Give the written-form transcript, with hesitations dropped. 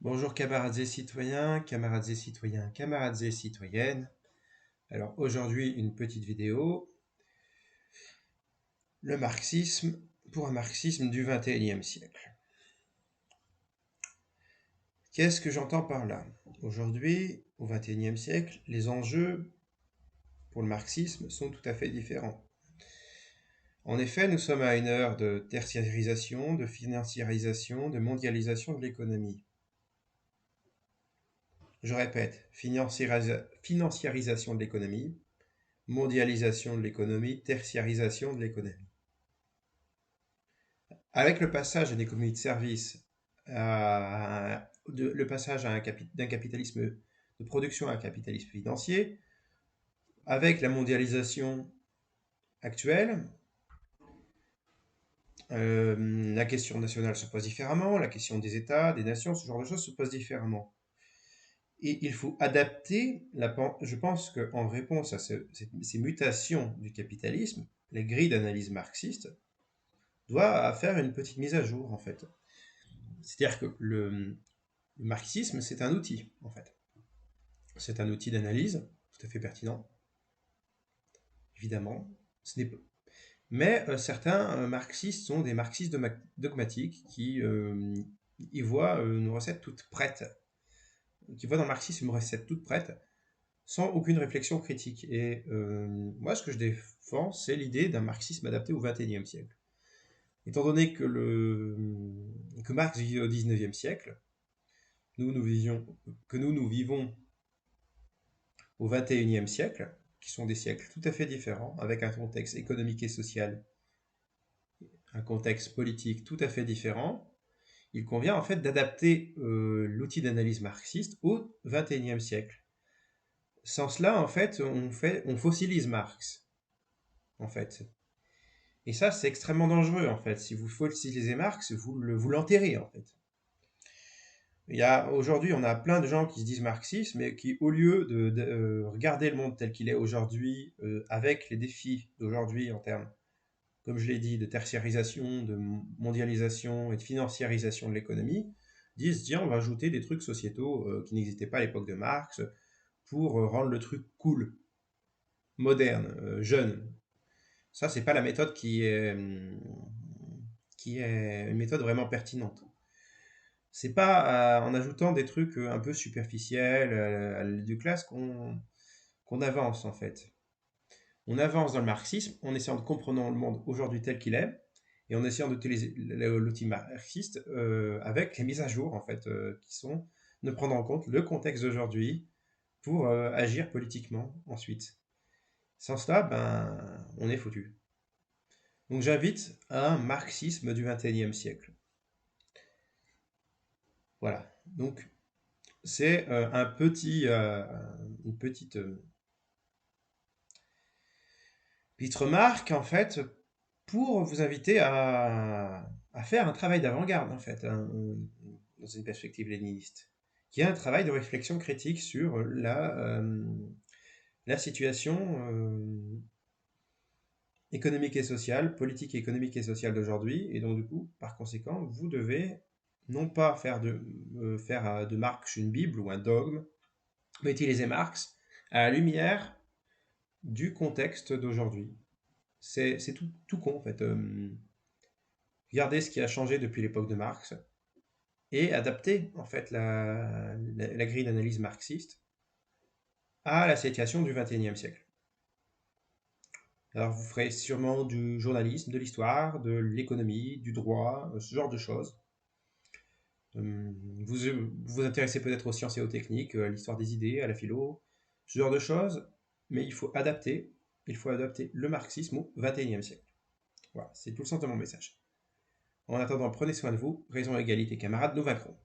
Bonjour camarades et citoyens, camarades et citoyennes. Alors aujourd'hui une petite vidéo. Le marxisme pour un marxisme du XXIe siècle. Qu'est-ce que j'entends par là? Aujourd'hui, au XXIe siècle, les enjeux pour le marxisme sont tout à fait différents. En effet, nous sommes à une heure de tertiarisation, de financiarisation, de mondialisation de l'économie. Je répète, financiarisation de l'économie, mondialisation de l'économie, tertiarisation de l'économie. Avec le passage à une économie de service, le passage d'un capitalisme de production à un capitalisme financier, avec la mondialisation actuelle, la question nationale se pose différemment, la question des États, des nations, ce genre de choses se pose différemment. Et il faut adapter, je pense qu'en réponse à ces mutations du capitalisme, la grille d'analyse marxiste doit faire une petite mise à jour, en fait. C'est-à-dire que le marxisme, c'est un outil, en fait. C'est un outil d'analyse, tout à fait pertinent, évidemment. Mais certains marxistes sont des marxistes dogmatiques qui y voient une recette toute prête, qui voient dans le marxisme une recette toute prête, sans aucune réflexion critique. Et moi, ce que je défends, c'est l'idée d'un marxisme adapté au XXIe siècle. Étant donné que Marx vit au XIXe siècle, nous vivons au XXIe siècle, qui sont des siècles tout à fait différents, avec un contexte économique et social, un contexte politique tout à fait différent, il convient en fait d'adapter l'outil d'analyse marxiste au XXIe siècle. Sans cela, en fait, on fossilise Marx, en fait. Et ça, c'est extrêmement dangereux, en fait. Si vous fossilisez Marx, vous l'enterrez, en fait. Aujourd'hui, on a plein de gens qui se disent marxistes, mais qui, au lieu de regarder le monde tel qu'il est aujourd'hui, avec les défis d'aujourd'hui en termes, comme je l'ai dit, de tertiarisation, de mondialisation et de financiarisation de l'économie, disent, tiens, on va ajouter des trucs sociétaux qui n'existaient pas à l'époque de Marx pour rendre le truc cool, moderne, jeune. Ça, c'est pas la méthode qui est une méthode vraiment pertinente. C'est pas en ajoutant des trucs un peu superficiels à la classe qu'on avance en fait. On avance dans le marxisme en essayant de comprendre le monde aujourd'hui tel qu'il est et en essayant d'utiliser l'outil marxiste avec les mises à jour en fait qui sont de prendre en compte le contexte d'aujourd'hui pour agir politiquement ensuite. Sans cela, ben, on est foutu. Donc j'invite à un marxisme du XXIe siècle. Voilà. Donc c'est une petite remarque en fait pour vous inviter à faire un travail d'avant-garde en fait dans une perspective léniniste, qui est un travail de réflexion critique sur la situation économique et sociale, politique, économique et sociale d'aujourd'hui, et donc du coup, par conséquent, vous devez non pas faire de Marx une bible ou un dogme, mais utiliser Marx à la lumière du contexte d'aujourd'hui. C'est tout con en fait. Regardez ce qui a changé depuis l'époque de Marx et adapter en fait la grille d'analyse marxiste à la situation du XXIe siècle. Alors vous ferez sûrement du journalisme, de l'histoire, de l'économie, du droit, ce genre de choses. Vous vous intéressez peut-être aux sciences et aux techniques, à l'histoire des idées, à la philo, ce genre de choses, mais il faut adapter le marxisme au XXIe siècle. Voilà, c'est tout le sens de mon message. En attendant, prenez soin de vous, raison, égalité, camarades, nous vaincrons.